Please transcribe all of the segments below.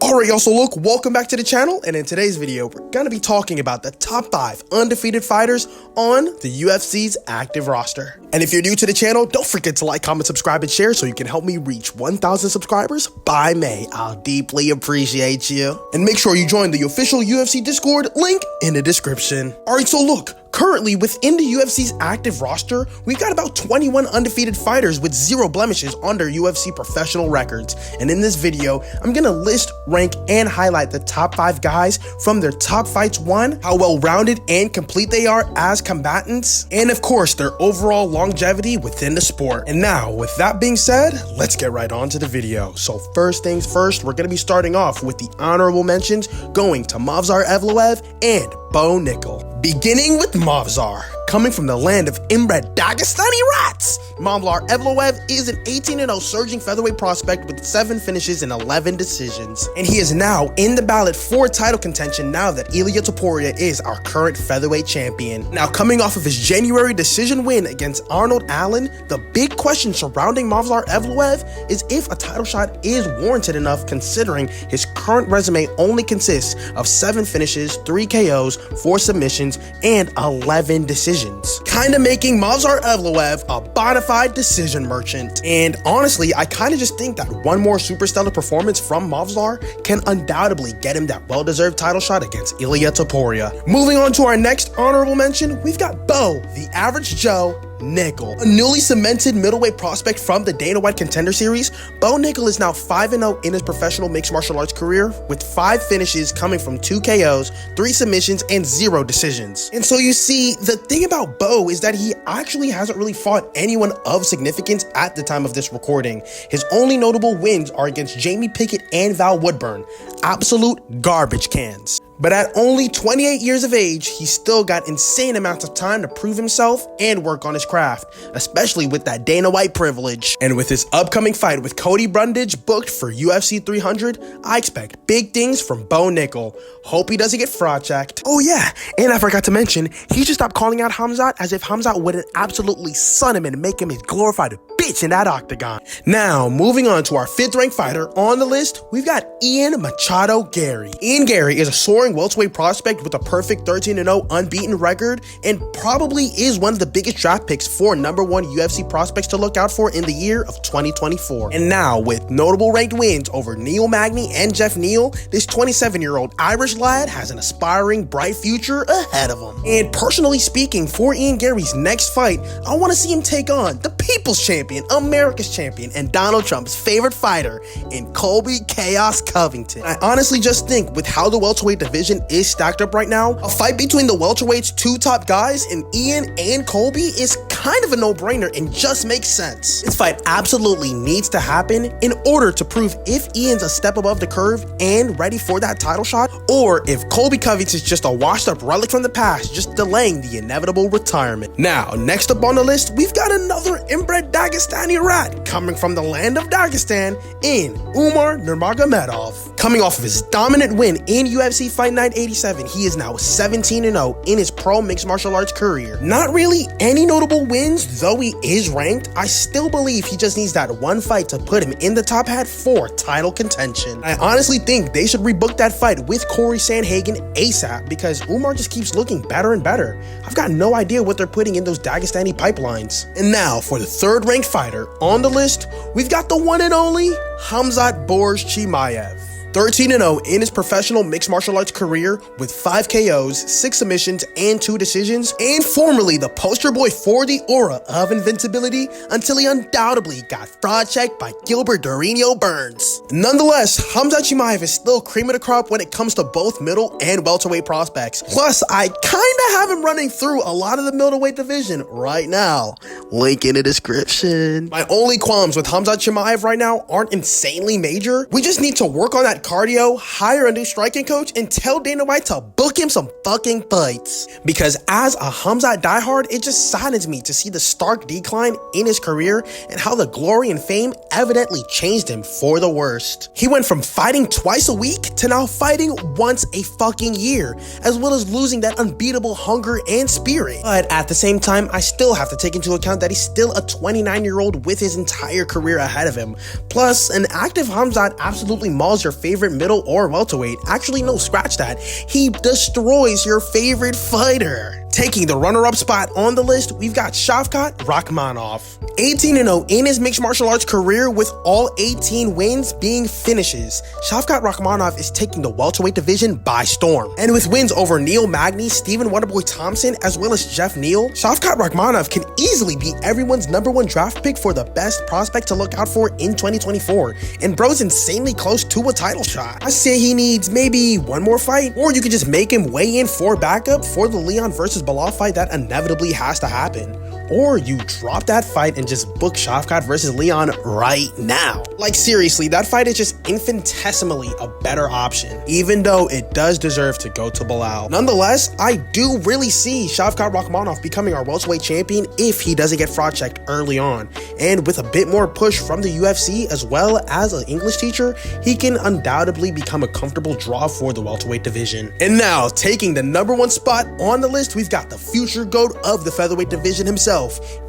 Alright y'all, so look, welcome back to the channel, and in today's video, we're gonna be talking about the top 5 undefeated fighters on the UFC's active roster. And if you're new to the channel, don't forget to like, comment, subscribe, and share so you can help me reach 1,000 subscribers by May. I'll deeply appreciate you. And make sure you join the official UFC Discord, link in the description. Alright, so look, currently, within the UFC's active roster, we've got about 21 undefeated fighters with 0 blemishes on their UFC professional records. And in this video, I'm gonna list, rank, and highlight the top 5 guys from their top fights won, how well-rounded and complete they are as combatants, and of course, their overall longevity within the sport. And now, with that being said, let's get right on to the video. So first things first, we're gonna be starting off with the honorable mentions going to Khamzat Chimaev and Bo Nickal. Beginning with Khamzat. Coming from the land of inbred Dagestani rats, Khamzat Chimaev is an 18-0 surging featherweight prospect with 7 finishes and 11 decisions. And he is now in the ballot for title contention now that Ilia Toria is our current featherweight champion. Now, coming off of his January decision win against Arnold Allen, the big question surrounding Khamzat Chimaev is if a title shot is warranted enough considering his current resume only consists of 7 finishes, 3 KOs, 4 submissions, and 11 decisions. Kinda making Khamzat Chimaev a bona fide decision merchant. And honestly, I kinda just think that one more super stellar performance from Khamzat can undoubtedly get him that well-deserved title shot against Ilia Toria. Moving on to our next honorable mention, we've got Bo, the average Joe, Nickal. A newly cemented middleweight prospect from the Dana White Contender Series, Bo Nickal is now 5-0 in his professional mixed martial arts career with 5 finishes coming from 2 KOs, 3 submissions, and 0 decisions. And so you see, the thing about Bo is that he actually hasn't really fought anyone of significance at the time of this recording. His only notable wins are against Jamie Pickett and Val Woodburn, absolute garbage cans. But at only 28 years of age, he's still got insane amounts of time to prove himself and work on his craft, especially with that Dana White privilege. And with his upcoming fight with Cody Brundage booked for UFC 300, I expect big things from Bo Nickal. Hope he doesn't get fraud checked. Oh yeah, and I forgot to mention, he should stop calling out Khamzat as if Khamzat wouldn't absolutely sun him and make him his glorified bitch in that octagon. Now, moving on to our 5th ranked fighter on the list, we've got Ian Machado Gary. Ian Gary is a soaring welterweight prospect with a perfect 13-0 unbeaten record and probably is one of the biggest draft picks for #1 UFC prospects to look out for in the year of 2024. And now, with notable ranked wins over Neil Magny and Jeff Neal, this 27-year-old Irish lad has an aspiring, bright future ahead of him. And personally speaking, for Ian Gary's next fight, I want to see him take on the People's Champion, America's Champion, and Donald Trump's favorite fighter in Colby Chaos Covington. I honestly just think with how the welterweight division is stacked up right now, a fight between the welterweight's 2 top guys in Ian and Colby is kind of a no-brainer and just makes sense. This fight absolutely needs to happen in order to prove if Ian's a step above the curve and ready for that title shot, or if Colby Covington's just a washed-up relic from the past, just delaying the inevitable retirement. Now, next up on the list, we've got another inbred Dagestani rat coming from the land of Dagestan in Umar Nuragamedov. Coming off of his dominant win in UFC Fight Night 87, he is now 17-0 in his pro mixed martial arts career. Not really any notable wins, though he is ranked. I still believe he just needs that one fight to put him in the top hat for title contention. I honestly think they should rebook that fight with Corey Sandhagen ASAP because Umar just keeps looking better and better. I've got no idea what they're putting in those Dagestani pipelines. And now for the 3rd ranked fighter on the list, we've got the one and only Khamzat Chimaev. 13-0 in his professional mixed martial arts career with 5 KOs, 6 submissions, and 2 decisions, and formerly the poster boy for the aura of invincibility until he undoubtedly got fraud checked by Gilbert Dorino Burns. Nonetheless, Khamzat Chimaev is still cream of the crop when it comes to both middle and welterweight prospects. Plus, I kinda have him running through a lot of the middleweight division right now. Link in the description. My only qualms with Khamzat Chimaev right now aren't insanely major. We just need to work on that cardio, hire a new striking coach, and tell Dana White to book him some fucking fights. Because as a Khamzat diehard, it just saddens me to see the stark decline in his career and how the glory and fame evidently changed him for the worst. He went from fighting twice a week to now fighting once a fucking year, as well as losing that unbeatable hunger and spirit. But at the same time, I still have to take into account that he's still a 29-year-old with his entire career ahead of him. Plus, an active Khamzat absolutely mauls your face favorite middle or welterweight. Actually, no, scratch that. He destroys your favorite fighter. Taking the runner-up spot on the list, we've got Shaktarrahmanov. 18-0 in his mixed martial arts career, with all 18 wins being finishes. Shaktarrahmanov is taking the welterweight division by storm. And with wins over Neil Magny, Stephen Wonderboy Thompson, as well as Jeff Neal, Shaktarrahmanov can easily be everyone's #1 draft pick for the best prospect to look out for in 2024. And bro's insanely close to a title shot. I say he needs maybe one more fight, or you could just make him weigh in for backup for the Leon versus Bilal fight that inevitably has to happen. Or you drop that fight and just book Shafkat versus Leon right now. Like seriously, that fight is just infinitesimally a better option, even though it does deserve to go to Bilal. Nonetheless, I do really see Shaktarrahmanov becoming our welterweight champion if he doesn't get fraud checked early on. And with a bit more push from the UFC as well as an English teacher, he can undoubtedly become a comfortable draw for the welterweight division. And now, taking the #1 spot on the list, we've got the future GOAT of the featherweight division himself,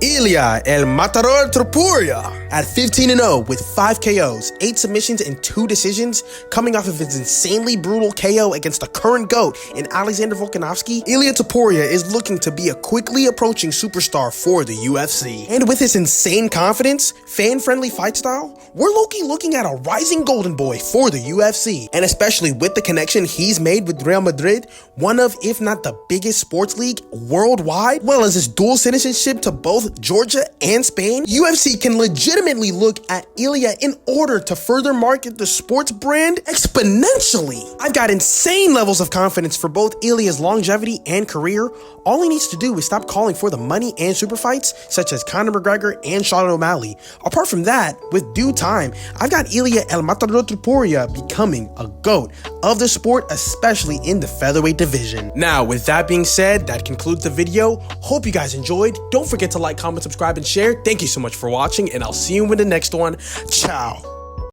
Ilia Toria. At 15-0 with 5 KOs, 8 submissions, and 2 decisions, coming off of his insanely brutal KO against the current GOAT in Alexander Volkanovski, Ilia Toria is looking to be a quickly approaching superstar for the UFC. And with his insane confidence, fan-friendly fight style, we're low-key looking at a rising golden boy for the UFC. And especially with the connection he's made with Real Madrid, one of, if not the biggest sports league worldwide, well as his dual citizenship to both Georgia and Spain, UFC can legitimately look at Ilia in order to further market the sports brand exponentially. I've got insane levels of confidence for both Ilia's longevity and career. All he needs to do is stop calling for the money and super fights such as Conor McGregor and Sean O'Malley. Apart from that, with due time, I've got Ilia Toria becoming a GOAT of the sport, especially in the featherweight division. Now, with that being said, that concludes the video. Hope you guys enjoyed. Don't forget to like, comment, subscribe, and share. Thank you so much for watching, and I'll see you in the next one. Ciao.